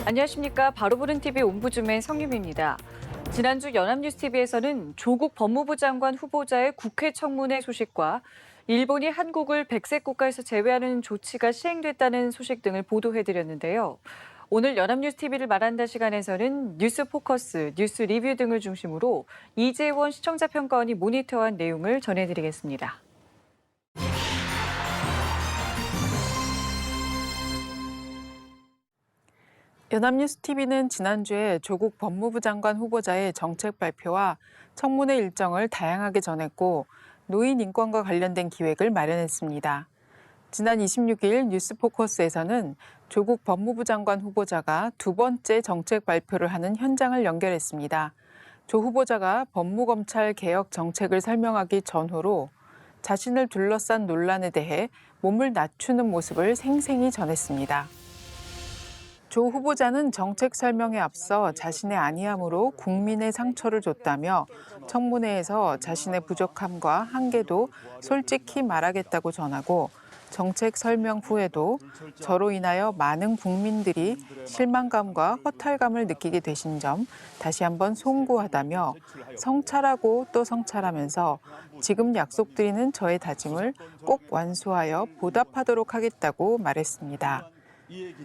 안녕하십니까. 바로보는 TV 옴부즈맨 성유미입니다. 지난주 연합뉴스TV에서는 조국 법무부 장관 후보자의 국회 청문회 소식과 일본이 한국을 백색 국가에서 제외하는 조치가 시행됐다는 소식 등을 보도해드렸는데요. 오늘 연합뉴스TV를 말한다 시간에서는 뉴스 포커스, 뉴스 리뷰 등을 중심으로 이재원 시청자평가원이 모니터한 내용을 전해드리겠습니다. 연합뉴스TV는 지난주에 조국 법무부 장관 후보자의 정책 발표와 청문회 일정을 다양하게 전했고 노인 인권과 관련된 기획을 마련했습니다. 지난 26일 뉴스포커스에서는 조국 법무부 장관 후보자가 두 번째 정책 발표를 하는 현장을 연결했습니다. 조 후보자가 법무검찰 개혁 정책을 설명하기 전후로 자신을 둘러싼 논란에 대해 몸을 낮추는 모습을 생생히 전했습니다. 조 후보자는 정책 설명에 앞서 자신의 안이함으로 국민의 상처를 줬다며 청문회에서 자신의 부족함과 한계도 솔직히 말하겠다고 전하고 정책 설명 후에도 저로 인하여 많은 국민들이 실망감과 허탈감을 느끼게 되신 점 다시 한번 송구하다며 성찰하고 또 성찰하면서 지금 약속드리는 저의 다짐을 꼭 완수하여 보답하도록 하겠다고 말했습니다.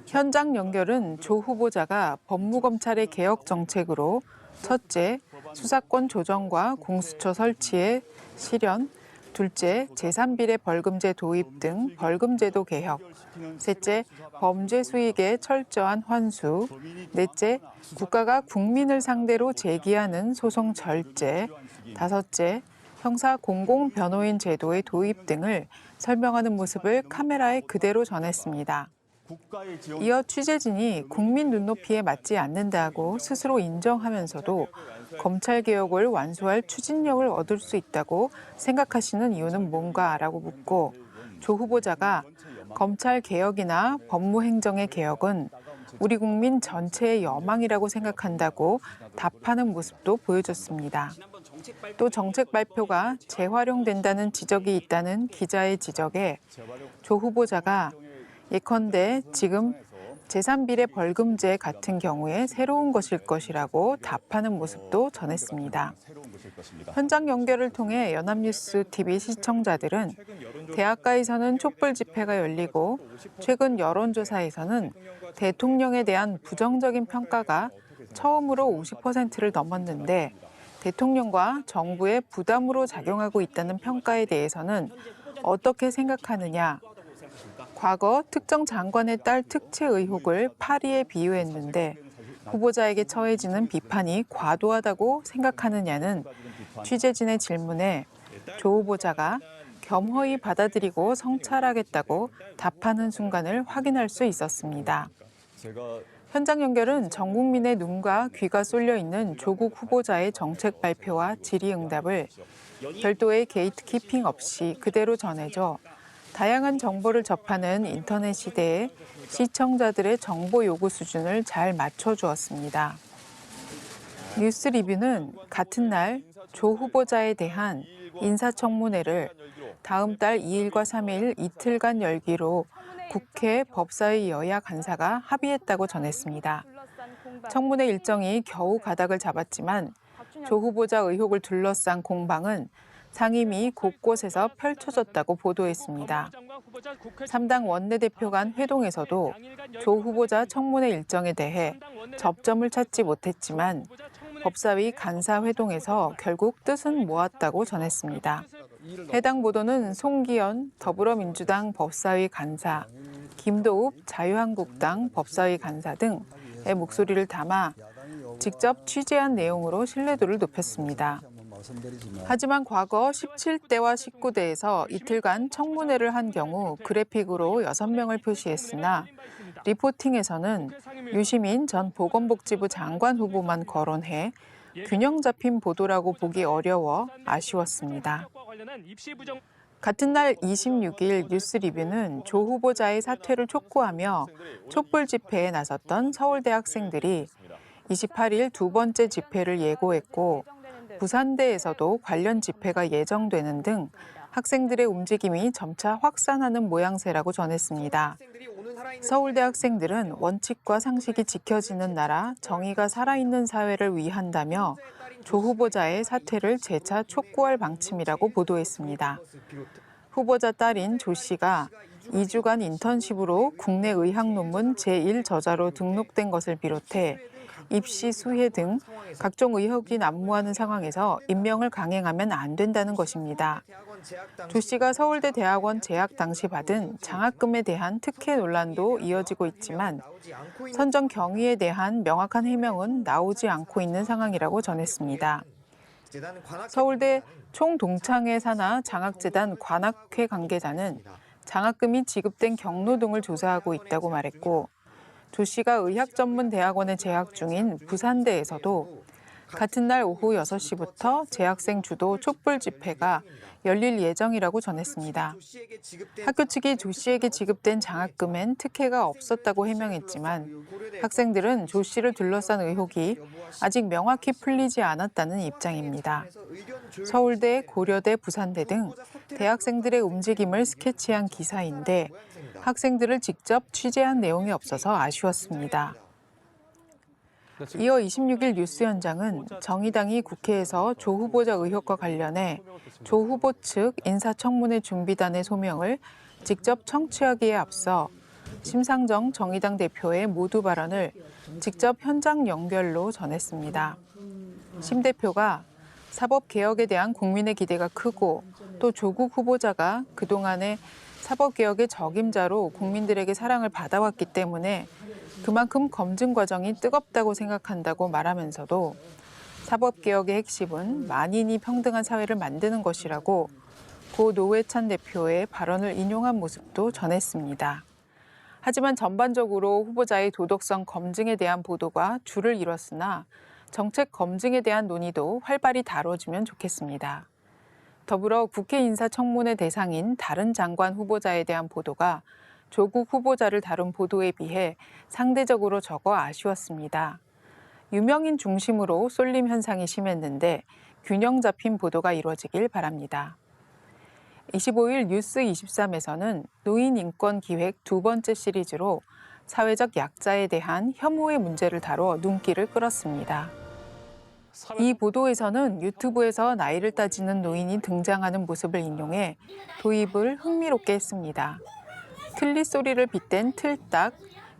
현장 연결은 조 후보자가 법무검찰의 개혁 정책으로 첫째, 수사권 조정과 공수처 설치의 실현, 둘째, 재산비례 벌금제 도입 등 벌금제도 개혁, 셋째, 범죄 수익의 철저한 환수, 넷째, 국가가 국민을 상대로 제기하는 소송 절제, 다섯째, 형사 공공변호인 제도의 도입 등을 설명하는 모습을 카메라에 그대로 전했습니다. 이어 취재진이 국민 눈높이에 맞지 않는다고 스스로 인정하면서도 검찰개혁을 완수할 추진력을 얻을 수 있다고 생각하시는 이유는 뭔가라고 묻고 조 후보자가 검찰개혁이나 법무행정의 개혁은 우리 국민 전체의 여망이라고 생각한다고 답하는 모습도 보여줬습니다. 또 정책 발표가 재활용된다는 지적이 있다는 기자의 지적에 조 후보자가 예컨대 지금 재산비례 벌금제 같은 경우에 새로운 것일 것이라고 답하는 모습도 전했습니다. 현장 연결을 통해 연합뉴스TV 시청자들은 대학가에서는 촛불 집회가 열리고 최근 여론조사에서는 대통령에 대한 부정적인 평가가 처음으로 50%를 넘었는데 대통령과 정부의 부담으로 작용하고 있다는 평가에 대해서는 어떻게 생각하느냐? 과거 특정 장관의 딸 특채 의혹을 파리에 비유했는데 후보자에게 처해지는 비판이 과도하다고 생각하느냐는 취재진의 질문에 조 후보자가 겸허히 받아들이고 성찰하겠다고 답하는 순간을 확인할 수 있었습니다. 현장 연결은 전 국민의 눈과 귀가 쏠려 있는 조국 후보자의 정책 발표와 질의응답을 별도의 게이트키핑 없이 그대로 전해줘 다양한 정보를 접하는 인터넷 시대에 시청자들의 정보 요구 수준을 잘 맞춰주었습니다. 뉴스 리뷰는 같은 날 조 후보자에 대한 인사청문회를 다음 달 2일과 3일 이틀간 열기로 국회 법사위 여야 간사가 합의했다고 전했습니다. 청문회 일정이 겨우 가닥을 잡았지만 조 후보자 의혹을 둘러싼 공방은 상임위 곳곳에서 펼쳐졌다고 보도했습니다. 3당 원내대표 간 회동에서도 조 후보자 청문회 일정에 대해 접점을 찾지 못했지만 법사위 간사회동에서 결국 뜻은 모았다고 전했습니다. 해당 보도는 송기현 더불어민주당 법사위 간사, 김도읍 자유한국당 법사위 간사 등의 목소리를 담아 직접 취재한 내용으로 신뢰도를 높였습니다. 하지만 과거 17대와 19대에서 이틀간 청문회를 한 경우 그래픽으로 6명을 표시했으나 리포팅에서는 유시민 전 보건복지부 장관 후보만 거론해 균형 잡힌 보도라고 보기 어려워 아쉬웠습니다. 같은 날 26일 뉴스 리뷰는 조 후보자의 사퇴를 촉구하며 촛불 집회에 나섰던 서울대 학생들이 28일 두 번째 집회를 예고했고 부산대에서도 관련 집회가 예정되는 등 학생들의 움직임이 점차 확산하는 모양새라고 전했습니다. 서울대 학생들은 원칙과 상식이 지켜지는 나라, 정의가 살아있는 사회를 위한다며 조 후보자의 사퇴를 재차 촉구할 방침이라고 보도했습니다. 후보자 딸인 조 씨가 2주간 인턴십으로 국내 의학 논문 제1저자로 등록된 것을 비롯해 입시 수혜 등 각종 의혹이 난무하는 상황에서 임명을 강행하면 안 된다는 것입니다. 조 씨가 서울대 대학원 재학 당시 받은 장학금에 대한 특혜 논란도 이어지고 있지만 선정 경위에 대한 명확한 해명은 나오지 않고 있는 상황이라고 전했습니다. 서울대 총동창회 산하 장학재단 관학회 관계자는 장학금이 지급된 경로 등을 조사하고 있다고 말했고, 조 씨가 의학전문대학원에 재학 중인 부산대에서도 같은 날 오후 6시부터 재학생 주도 촛불 집회가 열릴 예정이라고 전했습니다. 학교 측이 조 씨에게 지급된 장학금엔 특혜가 없었다고 해명했지만 학생들은 조 씨를 둘러싼 의혹이 아직 명확히 풀리지 않았다는 입장입니다. 서울대, 고려대, 부산대 등 대학생들의 움직임을 스케치한 기사인데 학생들을 직접 취재한 내용이 없어서 아쉬웠습니다. 이어 26일 뉴스 현장은 정의당이 국회에서 조 후보자 의혹과 관련해 조 후보 측 인사청문회 준비단의 소명을 직접 청취하기에 앞서 심상정 정의당 대표의 모두 발언을 직접 현장 연결로 전했습니다. 심 대표가 사법개혁에 대한 국민의 기대가 크고 또 조국 후보자가 그동안의 사법개혁의 적임자로 국민들에게 사랑을 받아왔기 때문에 그만큼 검증 과정이 뜨겁다고 생각한다고 말하면서도 사법개혁의 핵심은 만인이 평등한 사회를 만드는 것이라고 고 노회찬 대표의 발언을 인용한 모습도 전했습니다. 하지만 전반적으로 후보자의 도덕성 검증에 대한 보도가 줄을 이뤘으나 정책 검증에 대한 논의도 활발히 다뤄지면 좋겠습니다. 더불어 국회 인사청문회 대상인 다른 장관 후보자에 대한 보도가 조국 후보자를 다룬 보도에 비해 상대적으로 적어 아쉬웠습니다. 유명인 중심으로 쏠림 현상이 심했는데 균형 잡힌 보도가 이루어지길 바랍니다. 25일 뉴스 23에서는 노인 인권 기획 두 번째 시리즈로 사회적 약자에 대한 혐오의 문제를 다뤄 눈길을 끌었습니다. 이 보도에서는 유튜브에서 나이를 따지는 노인이 등장하는 모습을 인용해 도입을 흥미롭게 했습니다. 틀니 소리를 빗댄 틀딱,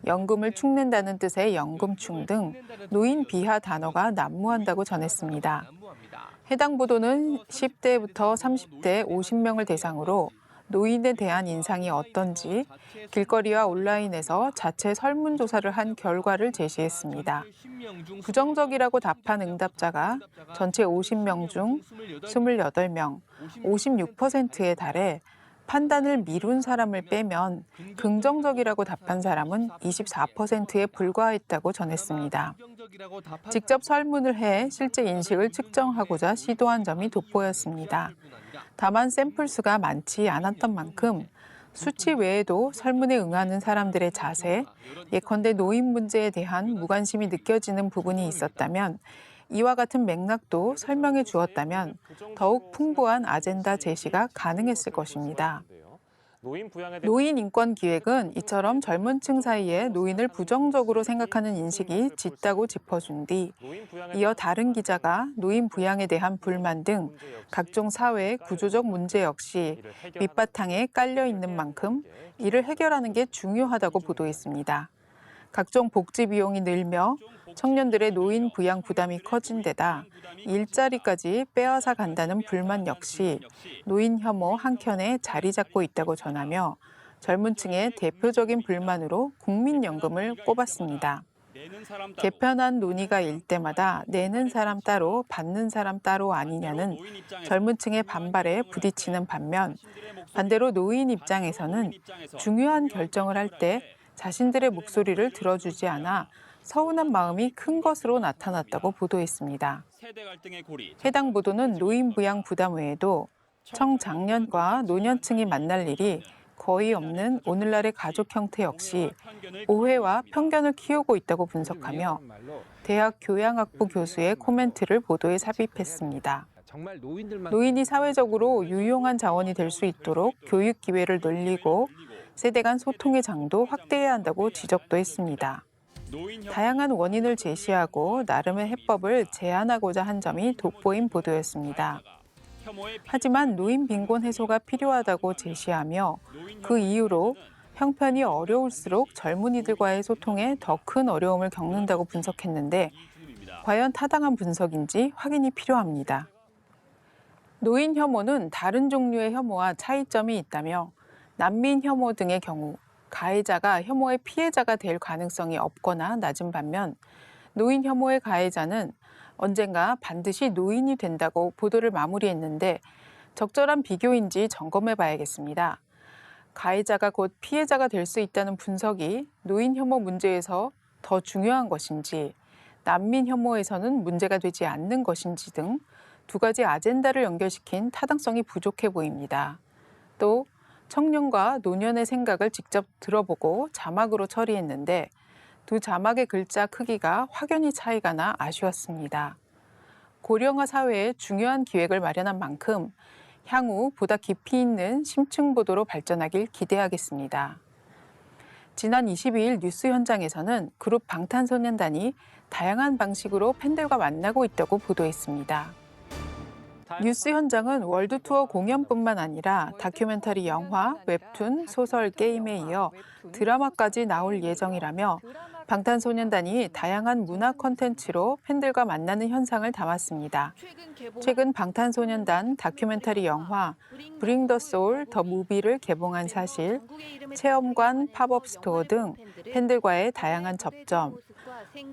연금을 축낸다는 뜻의 연금충 등 노인 비하 단어가 난무한다고 전했습니다. 해당 보도는 10대부터 30대 50명을 대상으로 노인에 대한 인상이 어떤지 길거리와 온라인에서 자체 설문조사를 한 결과를 제시했습니다. 부정적이라고 답한 응답자가 전체 50명 중 28명, 56%에 달해 판단을 미룬 사람을 빼면 긍정적이라고 답한 사람은 24%에 불과했다고 전했습니다. 직접 설문을 해 실제 인식을 측정하고자 시도한 점이 돋보였습니다. 다만 샘플 수가 많지 않았던 만큼 수치 외에도 설문에 응하는 사람들의 자세, 예컨대 노인 문제에 대한 무관심이 느껴지는 부분이 있었다면 이와 같은 맥락도 설명해 주었다면 더욱 풍부한 아젠다 제시가 가능했을 것입니다. 노인 인권 기획은 이처럼 젊은 층 사이에 노인을 부정적으로 생각하는 인식이 짙다고 짚어준 뒤 이어 다른 기자가 노인 부양에 대한 불만 등 각종 사회 구조적 문제 역시 밑바탕에 깔려 있는 만큼 이를 해결하는 게 중요하다고 보도했습니다. 각종 복지 비용이 늘며 청년들의 노인 부양 부담이 커진 데다 일자리까지 빼앗아 간다는 불만 역시 노인 혐오 한켠에 자리 잡고 있다고 전하며 젊은 층의 대표적인 불만으로 국민연금을 꼽았습니다. 개편안 논의가 일 때마다 내는 사람 따로 받는 사람 따로 아니냐는 젊은 층의 반발에 부딪히는 반면 반대로 노인 입장에서는 중요한 결정을 할 때 자신들의 목소리를 들어주지 않아 서운한 마음이 큰 것으로 나타났다고 보도했습니다. 해당 보도는 노인 부양 부담 외에도 청장년과 노년층이 만날 일이 거의 없는 오늘날의 가족 형태 역시 오해와 편견을 키우고 있다고 분석하며 대학 교양학부 교수의 코멘트를 보도에 삽입했습니다. 노인이 사회적으로 유용한 자원이 될 수 있도록 교육 기회를 늘리고 세대 간 소통의 장도 확대해야 한다고 지적도 했습니다. 다양한 원인을 제시하고 나름의 해법을 제안하고자 한 점이 돋보인 보도였습니다. 하지만 노인 빈곤 해소가 필요하다고 제시하며 그 이유로 형편이 어려울수록 젊은이들과의 소통에 더 큰 어려움을 겪는다고 분석했는데 과연 타당한 분석인지 확인이 필요합니다. 노인 혐오는 다른 종류의 혐오와 차이점이 있다며 난민 혐오 등의 경우 가해자가 혐오의 피해자가 될 가능성이 없거나 낮은 반면 노인 혐오의 가해자는 언젠가 반드시 노인이 된다고 보도를 마무리했는데 적절한 비교인지 점검해 봐야겠습니다. 가해자가 곧 피해자가 될 수 있다는 분석이 노인 혐오 문제에서 더 중요한 것인지 난민 혐오에서는 문제가 되지 않는 것인지 등 두 가지 아젠다를 연결시킨 타당성이 부족해 보입니다. 또 청년과 노년의 생각을 직접 들어보고 자막으로 처리했는데 두 자막의 글자 크기가 확연히 차이가 나 아쉬웠습니다. 고령화 사회에 중요한 기획을 마련한 만큼 향후 보다 깊이 있는 심층 보도로 발전하길 기대하겠습니다. 지난 22일 뉴스 현장에서는 그룹 방탄소년단이 다양한 방식으로 팬들과 만나고 있다고 보도했습니다. 뉴스 현장은 월드투어 공연뿐만 아니라 다큐멘터리 영화, 웹툰, 소설, 게임에 이어 드라마까지 나올 예정이라며 방탄소년단이 다양한 문화 콘텐츠로 팬들과 만나는 현상을 담았습니다. 최근 방탄소년단 다큐멘터리 영화 Bring the Soul the Movie를 개봉한 사실, 체험관, 팝업 스토어 등 팬들과의 다양한 접점,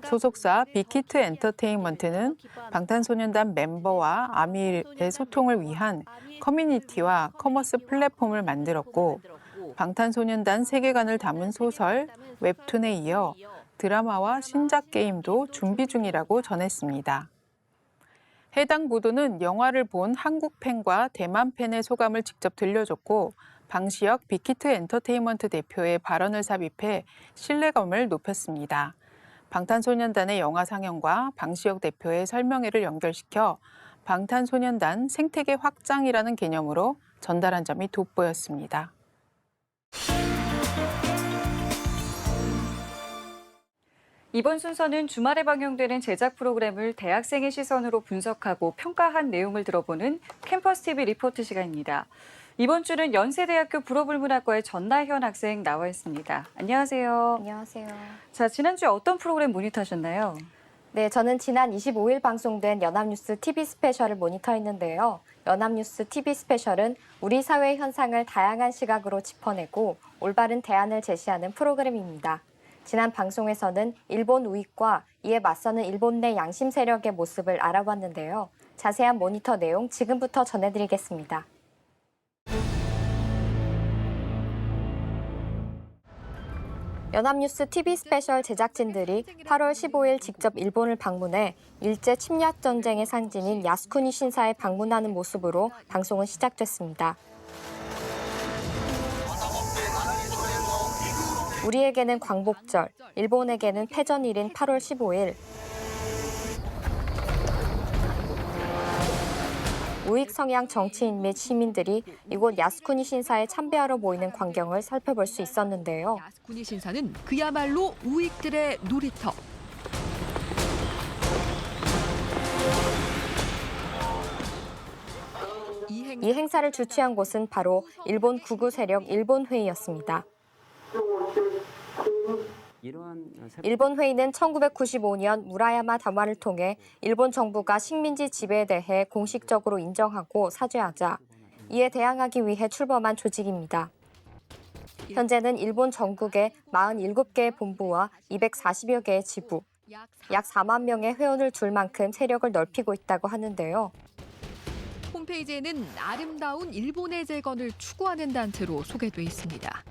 소속사 빅히트 엔터테인먼트는 방탄소년단 멤버와 아미의 소통을 위한 커뮤니티와 커머스 플랫폼을 만들었고 방탄소년단 세계관을 담은 소설, 웹툰에 이어 드라마와 신작 게임도 준비 중이라고 전했습니다. 해당 보도는 영화를 본 한국 팬과 대만 팬의 소감을 직접 들려줬고 방시혁 빅히트 엔터테인먼트 대표의 발언을 삽입해 신뢰감을 높였습니다. 방탄소년단의 영화 상영과 방시혁 대표의 설명회를 연결시켜 방탄소년단 생태계 확장이라는 개념으로 전달한 점이 돋보였습니다. 이번 순서는 주말에 방영되는 제작 프로그램을 대학생의 시선으로 분석하고 평가한 내용을 들어보는 캠퍼스 TV 리포트 시간입니다. 이번 주는 연세대학교 불어불문학과의 전나현 학생 나와 있습니다. 안녕하세요. 안녕하세요. 자, 지난주에 어떤 프로그램 모니터하셨나요? 네, 저는 지난 25일 방송된 연합뉴스 TV 스페셜을 모니터했는데요. 연합뉴스 TV 스페셜은 우리 사회 현상을 다양한 시각으로 짚어내고 올바른 대안을 제시하는 프로그램입니다. 지난 방송에서는 일본 우익과 이에 맞서는 일본 내 양심 세력의 모습을 알아봤는데요. 자세한 모니터 내용 지금부터 전해드리겠습니다. 연합뉴스 TV 스페셜 제작진들이 8월 15일 직접 일본을 방문해 일제 침략 전쟁의 상징인 야스쿠니 신사에 방문하는 모습으로 방송은 시작됐습니다. 우리에게는 광복절, 일본에게는 패전일인 8월 15일. 우익 성향 정치인 및 시민들이 이곳 야스쿠니 신사에 참배하러 모이는 광경을 살펴볼 수 있었는데요. 야스쿠니 신사는 그야말로 우익들의 놀이터. 이 행사를 주최한 곳은 바로 일본 구구 세력 일본회의였습니다. 일본 회의는 1995년 무라야마 담화를 통해 일본 정부가 식민지 지배에 대해 공식적으로 인정하고 사죄하자 이에 대항하기 위해 출범한 조직입니다. 현재는 일본 전국에 47개의 본부와 240여 개의 지부, 약 4만 명의 회원을 둘 만큼 세력을 넓히고 있다고 하는데요. 홈페이지에는 아름다운 일본의 재건을 추구하는 단체로 소개돼 있습니다.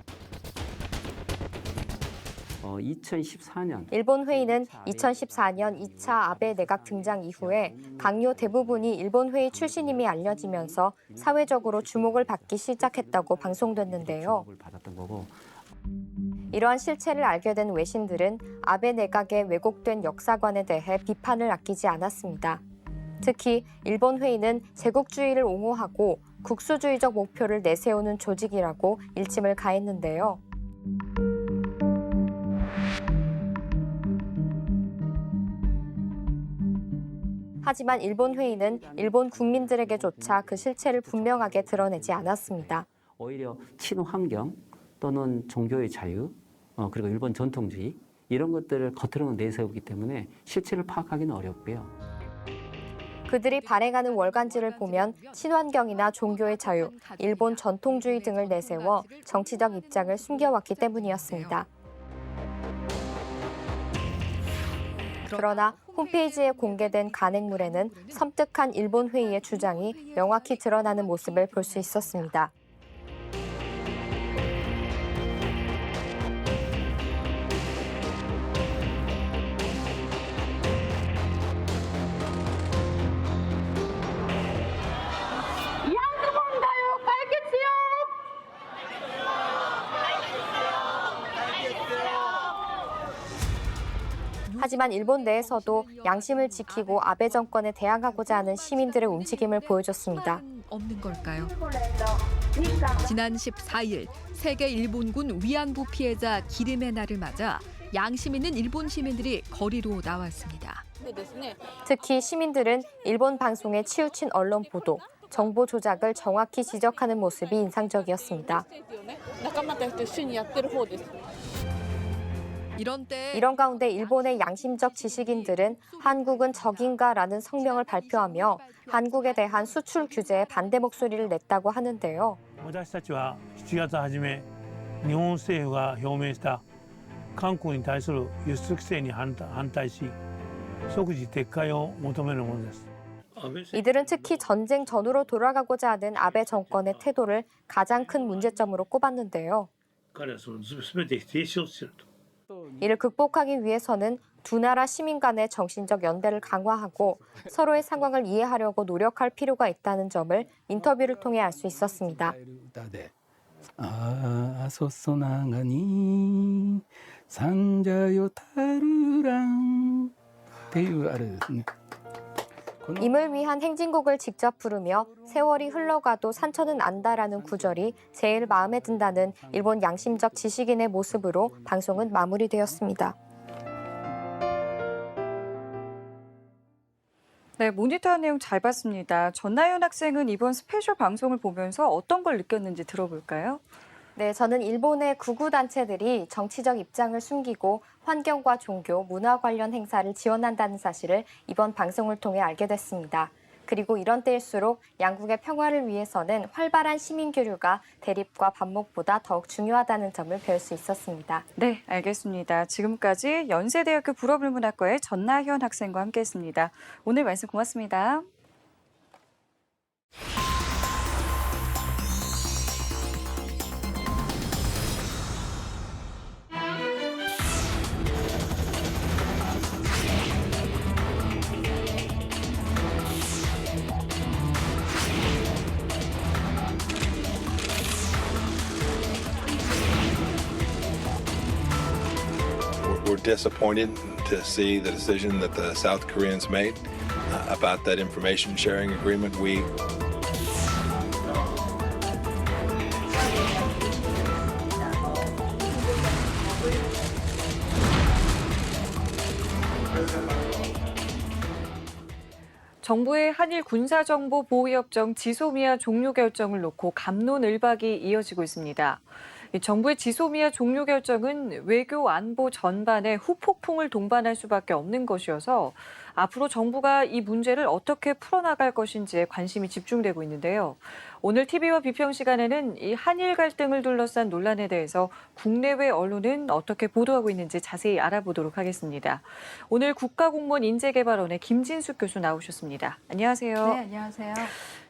2014년 일본 회의는 2014년 2차 아베 내각 등장 이후에 강요 대부분이 일본 회의 출신임이 알려지면서 사회적으로 주목을 받기 시작했다고 방송됐는데요. 이러한 실체를 알게 된 외신들은 아베 내각의 왜곡된 역사관에 대해 비판을 아끼지 않았습니다. 특히 일본 회의는 제국주의를 옹호하고 국수주의적 목표를 내세우는 조직이라고 일침을 가했는데요. 하지만 일본 회의는 일본 국민들에게조차 그 실체를 분명하게 드러내지 않았습니다. 오히려 친환경 또는 종교의 자유, 그리고 일본 전통주의 이런 것들을 겉으로는 내세우기 때문에 실체를 파악하기는 어렵고요. 그들이 발행하는 월간지를 보면 친환경이나 종교의 자유, 일본 전통주의 등을 내세워 정치적 입장을 숨겨왔기 때문이었습니다. 그러나 홈페이지에 공개된 간행물에는 섬뜩한 일본 회의의 주장이 명확히 드러나는 모습을 볼 수 있었습니다. 하지만 일본 내에서도 양심을 지키고 아베 정권에 대항하고자 하는 시민들의 움직임을 보여줬습니다. 없는 걸까요? 지난 14일 세계 일본군 위안부 피해자 기림의 날을 맞아 양심 있는 일본 시민들이 거리로 나왔습니다. 특히 시민들은 일본 방송에 치우친 언론 보도, 정보 조작을 정확히 지적하는 모습이 인상적이었습니다. 이런 가운데 일본의 양심적 지식인들은 한국은 적인가라는 성명을 발표하며 한국에 대한 수출 규제에 반대 목소리를 냈다고 하는데요. 私たちは7月初め、日本政府が表明した韓国に対する輸出規制に反対し、即時撤回を求めるものです。 이들은 특히 전쟁 전후로 돌아가고자 하는 아베 정권의 태도를 가장 큰 문제점으로 꼽았는데요. 彼はその全て否定しようとしていると。 이를 극복하기 위해서는 두 나라 시민 간의 정신적 연대를 강화하고 서로의 상황을 이해하려고 노력할 필요가 있다는 점을 인터뷰를 통해 알 수 있었습니다. 임을 위한 행진곡을 직접 부르며 세월이 흘러가도 산천은 안다라는 구절이 제일 마음에 든다는 일본 양심적 지식인의 모습으로 방송은 마무리되었습니다. 네, 모니터한 내용 잘 봤습니다. 전나연 학생은 이번 스페셜 방송을 보면서 어떤 걸 느꼈는지 들어볼까요? 네, 저는 일본의 극우단체들이 정치적 입장을 숨기고 환경과 종교, 문화 관련 행사를 지원한다는 사실을 이번 방송을 통해 알게 됐습니다. 그리고 이런 때일수록 양국의 평화를 위해서는 활발한 시민교류가 대립과 반목보다 더욱 중요하다는 점을 배울 수 있었습니다. 네, 알겠습니다. 지금까지 연세대학교 불어불문학과의 전나현 학생과 함께했습니다. 오늘 말씀 고맙습니다. We're disappointed to see the decision that the South Koreans made about that information sharing agreement. 정부의 한일 군사정보 보호협정 지소미아 종료 결정을 놓고 갑론을박이 이어지고 있습니다. 정부의 지소미아 종료 결정은 외교 안보 전반에 후폭풍을 동반할 수밖에 없는 것이어서 앞으로 정부가 이 문제를 어떻게 풀어나갈 것인지에 관심이 집중되고 있는데요. 오늘 TV와 비평 시간에는 이 한일 갈등을 둘러싼 논란에 대해서 국내외 언론은 어떻게 보도하고 있는지 자세히 알아보도록 하겠습니다. 오늘 국가공무원 인재개발원의 김진숙 교수 나오셨습니다. 안녕하세요. 네, 안녕하세요.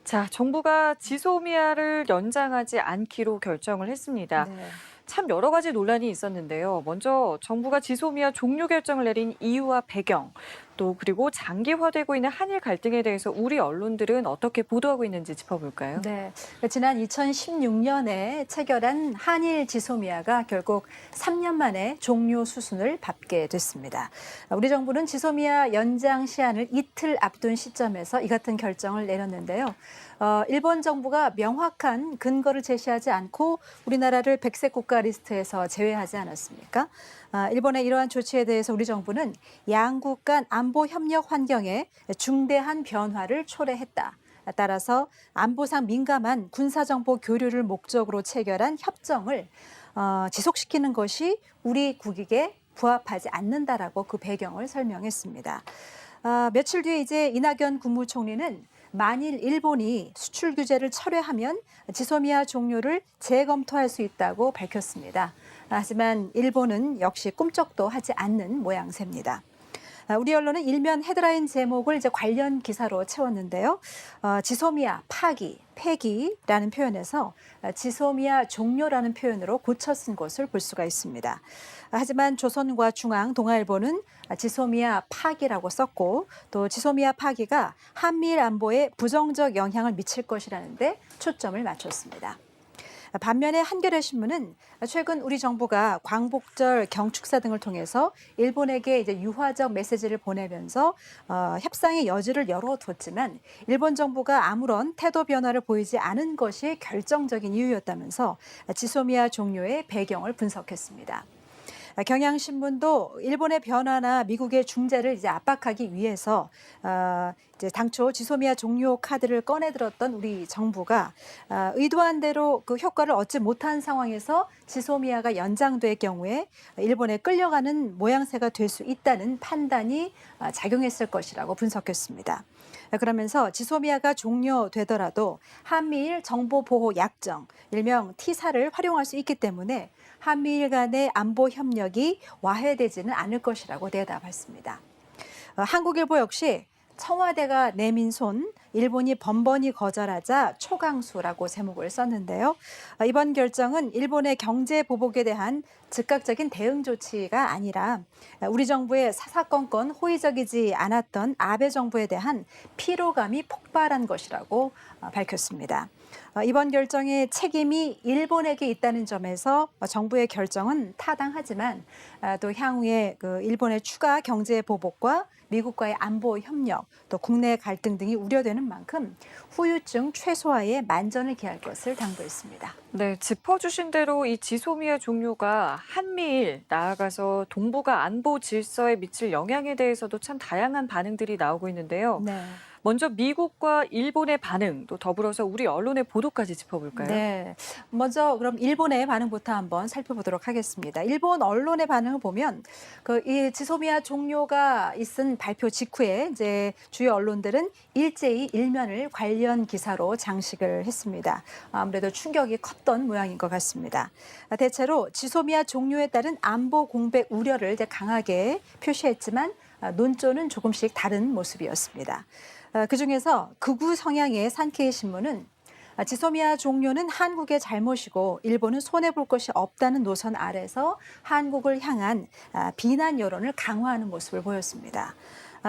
자, 정부가 지소미아를 연장하지 않기로 결정을 했습니다. 네. 참 여러 가지 논란이 있었는데요. 먼저 정부가 지소미아 종료 결정을 내린 이유와 배경, 또 그리고 장기화되고 있는 한일 갈등에 대해서 우리 언론들은 어떻게 보도하고 있는지 짚어볼까요? 네, 지난 2016년에 체결한 한일 지소미아가 결국 3년 만에 종료 수순을 밟게 됐습니다. 우리 정부는 지소미아 연장 시한을 이틀 앞둔 시점에서 이 같은 결정을 내렸는데요. 일본 정부가 명확한 근거를 제시하지 않고 우리나라를 백색 국가 리스트에서 제외하지 않았습니까? 일본의 이러한 조치에 대해서 우리 정부는 양국 간 안보 협력 환경에 중대한 변화를 초래했다. 따라서 안보상 민감한 군사정보 교류를 목적으로 체결한 협정을 지속시키는 것이 우리 국익에 부합하지 않는다라고 그 배경을 설명했습니다. 며칠 뒤에 이제 이낙연 국무총리는 만일 일본이 수출 규제를 철회하면 지소미아 종료를 재검토할 수 있다고 밝혔습니다. 하지만 일본은 역시 꿈쩍도 하지 않는 모양새입니다. 우리 언론은 일면 헤드라인 제목을 이제 관련 기사로 채웠는데요. 지소미아 파기, 폐기라는 표현에서 지소미아 종료라는 표현으로 고쳐 쓴 것을 볼 수가 있습니다. 하지만 조선과 중앙, 동아일보는 지소미아 파기라고 썼고 또 지소미아 파기가 한미일 안보에 부정적 영향을 미칠 것이라는 데 초점을 맞췄습니다. 반면에 한겨레 신문은 최근 우리 정부가 광복절 경축사 등을 통해서 일본에게 이제 유화적 메시지를 보내면서 협상의 여지를 열어뒀지만 일본 정부가 아무런 태도 변화를 보이지 않은 것이 결정적인 이유였다면서 지소미아 종료의 배경을 분석했습니다. 경향신문도 일본의 변화나 미국의 중재를 이제 압박하기 위해서 이제 당초 지소미아 종료 카드를 꺼내들었던 우리 정부가 의도한 대로 그 효과를 얻지 못한 상황에서 지소미아가 연장될 경우에 일본에 끌려가는 모양새가 될 수 있다는 판단이 작용했을 것이라고 분석했습니다. 그러면서 지소미아가 종료되더라도 한미일 정보보호 약정, 일명 T사를 활용할 수 있기 때문에 한미일 간의 안보 협력이 와해되지는 않을 것이라고 대답했습니다. 한국일보 역시 청와대가 내민 손, 일본이 번번이 거절하자 초강수라고 제목을 썼는데요. 이번 결정은 일본의 경제 보복에 대한 즉각적인 대응 조치가 아니라 우리 정부의 사사건건 호의적이지 않았던 아베 정부에 대한 피로감이 폭발한 것이라고 밝혔습니다. 이번 결정의 책임이 일본에게 있다는 점에서 정부의 결정은 타당하지만 또 향후에 그 일본의 추가 경제 보복과 미국과의 안보 협력, 또 국내 갈등 등이 우려되는 만큼 후유증 최소화에 만전을 기할 것을 당부했습니다. 네, 짚어주신 대로 이 지소미아 종료가 한미일, 나아가서 동북아 안보 질서에 미칠 영향에 대해서도 참 다양한 반응들이 나오고 있는데요. 네. 먼저 미국과 일본의 반응, 또 더불어서 우리 언론의 보도까지 짚어볼까요? 네. 먼저 그럼 일본의 반응부터 한번 살펴보도록 하겠습니다. 일본 언론의 반응을 보면 이 지소미아 종료가 있은 발표 직후에 이제 주요 언론들은 일제히 일면을 관련 기사로 장식을 했습니다. 아무래도 충격이 컸던 모양인 것 같습니다. 대체로 지소미아 종료에 따른 안보 공백 우려를 이제 강하게 표시했지만 논조는 조금씩 다른 모습이었습니다. 그중에서 극우 성향의 산케이 신문은 지소미아 종료는 한국의 잘못이고 일본은 손해볼 것이 없다는 노선 아래서 한국을 향한 비난 여론을 강화하는 모습을 보였습니다.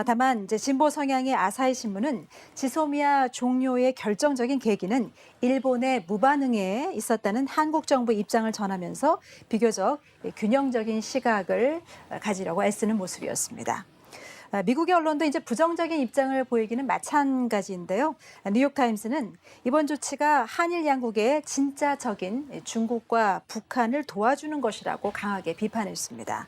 다만 이제 진보 성향의 아사히 신문은 지소미아 종료의 결정적인 계기는 일본의 무반응에 있었다는 한국 정부의 입장을 전하면서 비교적 균형적인 시각을 가지려고 애쓰는 모습이었습니다. 미국의 언론도 이제 부정적인 입장을 보이기는 마찬가지인데요. 뉴욕타임스는 이번 조치가 한일 양국의 진짜적인 중국과 북한을 도와주는 것이라고 강하게 비판했습니다.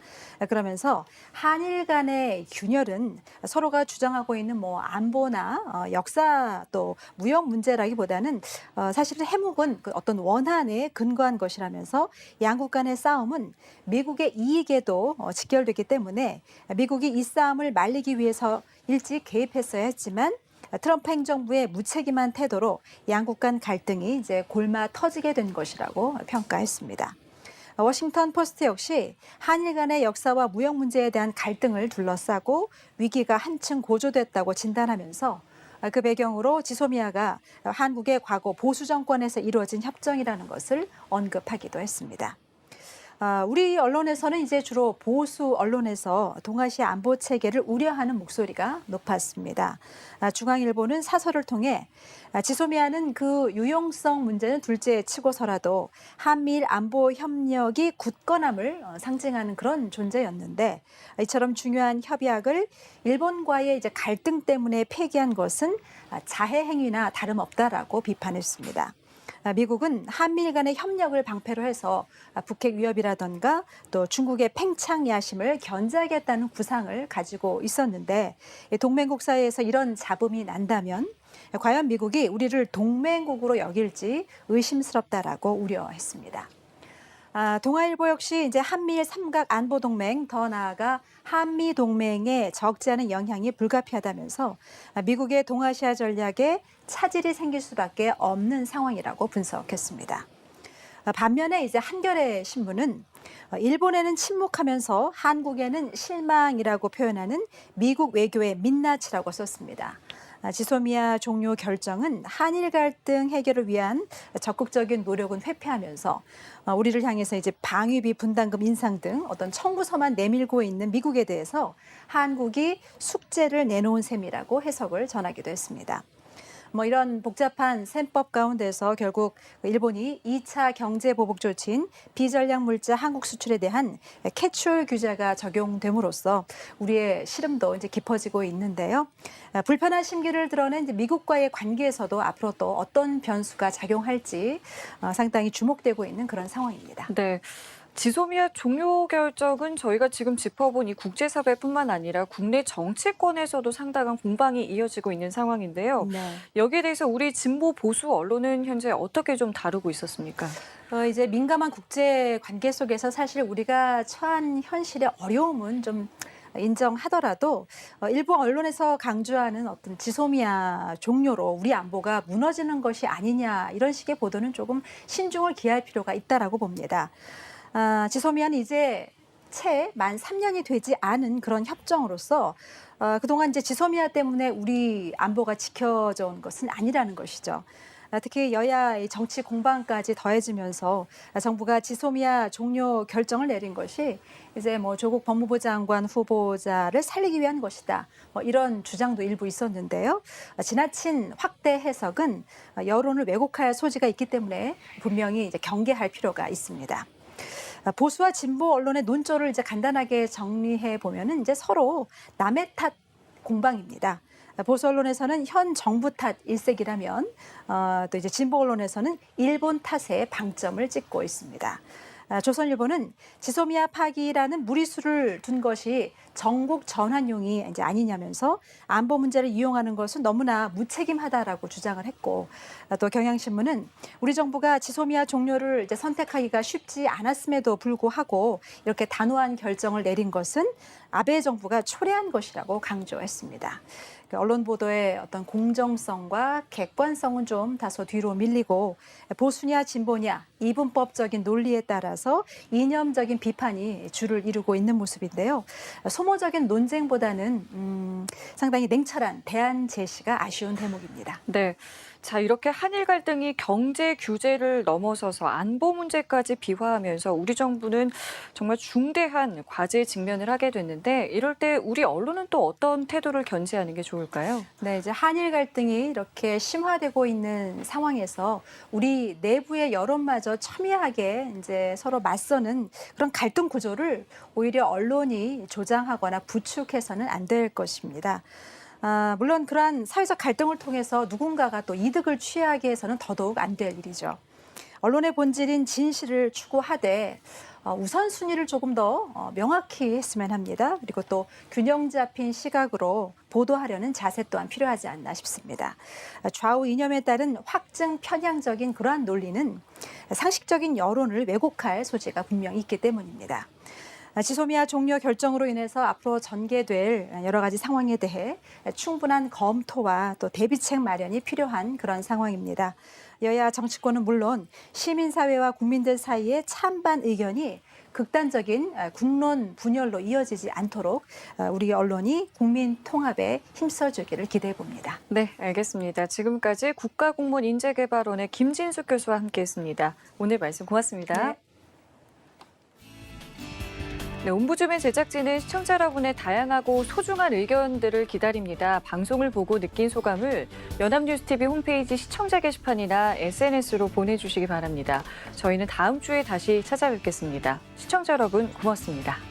그러면서 한일 간의 균열은 서로가 주장하고 있는 뭐 안보나 역사 또 무역 문제라기보다는 사실은 해묵은 그 어떤 원한에 근거한 것이라면서 양국 간의 싸움은 미국의 이익에도 직결되기 때문에 미국이 이 싸움을 말리기 위해서 일찍 개입했어야 했지만 트럼프 행정부의 무책임한 태도로 양국 간 갈등이 이제 골마 터지게 된 것이라고 평가했습니다. 워싱턴 포스트 역시 한일 간의 역사와 무역 문제에 대한 갈등을 둘러싸고 위기가 한층 고조됐다고 진단하면서 그 배경으로 지소미아가 한국의 과거 보수 정권에서 이루어진 협정이라는 것을 언급하기도 했습니다. 우리 언론에서는 이제 주로 보수 언론에서 동아시아 안보 체계를 우려하는 목소리가 높았습니다. 중앙일보는 사설을 통해 지소미아는 그 유용성 문제는 둘째 치고서라도 한미일 안보 협력이 굳건함을 상징하는 그런 존재였는데 이처럼 중요한 협약을 일본과의 이제 갈등 때문에 폐기한 것은 자해 행위나 다름없다라고 비판했습니다. 미국은 한미일 간의 협력을 방패로 해서 북핵 위협이라던가 또 중국의 팽창 야심을 견제하겠다는 구상을 가지고 있었는데 동맹국 사이에서 이런 잡음이 난다면 과연 미국이 우리를 동맹국으로 여길지 의심스럽다라고 우려했습니다. 동아일보 역시 이제 한미일 삼각 안보동맹 더 나아가 한미 동맹에 적지 않은 영향이 불가피하다면서 미국의 동아시아 전략에 차질이 생길 수밖에 없는 상황이라고 분석했습니다. 반면에 이제 한겨레 신문은 일본에는 침묵하면서 한국에는 실망이라고 표현하는 미국 외교의 민낯이라고 썼습니다. 지소미아 종료 결정은 한일 갈등 해결을 위한 적극적인 노력은 회피하면서 우리를 향해서 이제 방위비 분담금 인상 등 어떤 청구서만 내밀고 있는 미국에 대해서 한국이 숙제를 내놓은 셈이라고 해석을 전하기도 했습니다. 이런 복잡한 셈법 가운데서 결국 일본이 2차 경제 보복 조치인 비전략 물자 한국 수출에 대한 캐치홀 규제가 적용됨으로써 우리의 시름도 이제 깊어지고 있는데요. 불편한 심기를 드러낸 이제 미국과의 관계에서도 앞으로 또 어떤 변수가 작용할지 상당히 주목되고 있는 그런 상황입니다. 네. 지소미아 종료 결정은 저희가 지금 짚어본 이 국제사회뿐만 아니라 국내 정치권에서도 상당한 공방이 이어지고 있는 상황인데요. 네. 여기에 대해서 우리 진보 보수 언론은 현재 어떻게 좀 다루고 있었습니까? 이제 민감한 국제 관계 속에서 사실 우리가 처한 현실의 어려움은 좀 인정하더라도 일부 언론에서 강조하는 어떤 지소미아 종료로 우리 안보가 무너지는 것이 아니냐 이런 식의 보도는 조금 신중을 기할 필요가 있다라고 봅니다. 지소미아는 이제 채 만 3년이 되지 않은 그런 협정으로서 그동안 이제 지소미아 때문에 우리 안보가 지켜져 온 것은 아니라는 것이죠. 특히 여야의 정치 공방까지 더해지면서 정부가 지소미아 종료 결정을 내린 것이 이제 조국 법무부 장관 후보자를 살리기 위한 것이다. 이런 주장도 일부 있었는데요. 지나친 확대 해석은 여론을 왜곡할 소지가 있기 때문에 분명히 이제 경계할 필요가 있습니다. 보수와 진보 언론의 논조를 이제 간단하게 정리해 보면은 이제 서로 남의 탓 공방입니다. 보수 언론에서는 현 정부 탓 일색이라면 또 이제 진보 언론에서는 일본 탓에 방점을 찍고 있습니다. 조선일보는 지소미아 파기라는 무리수를 둔 것이 전국 전환용이 이제 아니냐면서 안보 문제를 이용하는 것은 너무나 무책임하다라고 주장을 했고 또 경향신문은 우리 정부가 지소미아 종료를 이제 선택하기가 쉽지 않았음에도 불구하고 이렇게 단호한 결정을 내린 것은 아베 정부가 초래한 것이라고 강조했습니다. 언론 보도의 어떤 공정성과 객관성은 좀 다소 뒤로 밀리고 보수냐 진보냐 이분법적인 논리에 따라서 이념적인 비판이 주를 이루고 있는 모습인데요. 소모적인 논쟁보다는 상당히 냉철한 대안 제시가 아쉬운 대목입니다. 네. 자, 이렇게 한일 갈등이 경제 규제를 넘어서서 안보 문제까지 비화하면서 우리 정부는 정말 중대한 과제에 직면을 하게 됐는데 이럴 때 우리 언론은 또 어떤 태도를 견지하는 게 좋을까요? 네, 이제 한일 갈등이 이렇게 심화되고 있는 상황에서 우리 내부의 여론마저 첨예하게 이제 서로 맞서는 그런 갈등 구조를 오히려 언론이 조장하거나 부추해서는 안 될 것입니다. 물론 그러한 사회적 갈등을 통해서 누군가가 또 이득을 취하게 해서는 더더욱 안 될 일이죠. 언론의 본질인 진실을 추구하되 우선순위를 조금 더 명확히 했으면 합니다. 그리고 또 균형 잡힌 시각으로 보도하려는 자세 또한 필요하지 않나 싶습니다. 좌우 이념에 따른 확증 편향적인 그러한 논리는 상식적인 여론을 왜곡할 소지가 분명히 있기 때문입니다. 지소미아 종료 결정으로 인해서 앞으로 전개될 여러 가지 상황에 대해 충분한 검토와 또 대비책 마련이 필요한 그런 상황입니다. 여야 정치권은 물론 시민사회와 국민들 사이에 찬반 의견이 극단적인 국론 분열로 이어지지 않도록 우리 언론이 국민 통합에 힘써주기를 기대해 봅니다. 네, 알겠습니다. 지금까지 국가공무원인재개발원의 김진숙 교수와 함께했습니다. 오늘 말씀 고맙습니다. 네. 네, 옴부즈맨 제작진은 시청자 여러분의 다양하고 소중한 의견들을 기다립니다. 방송을 보고 느낀 소감을 연합뉴스TV 홈페이지 시청자 게시판이나 SNS로 보내주시기 바랍니다. 저희는 다음 주에 다시 찾아뵙겠습니다. 시청자 여러분 고맙습니다.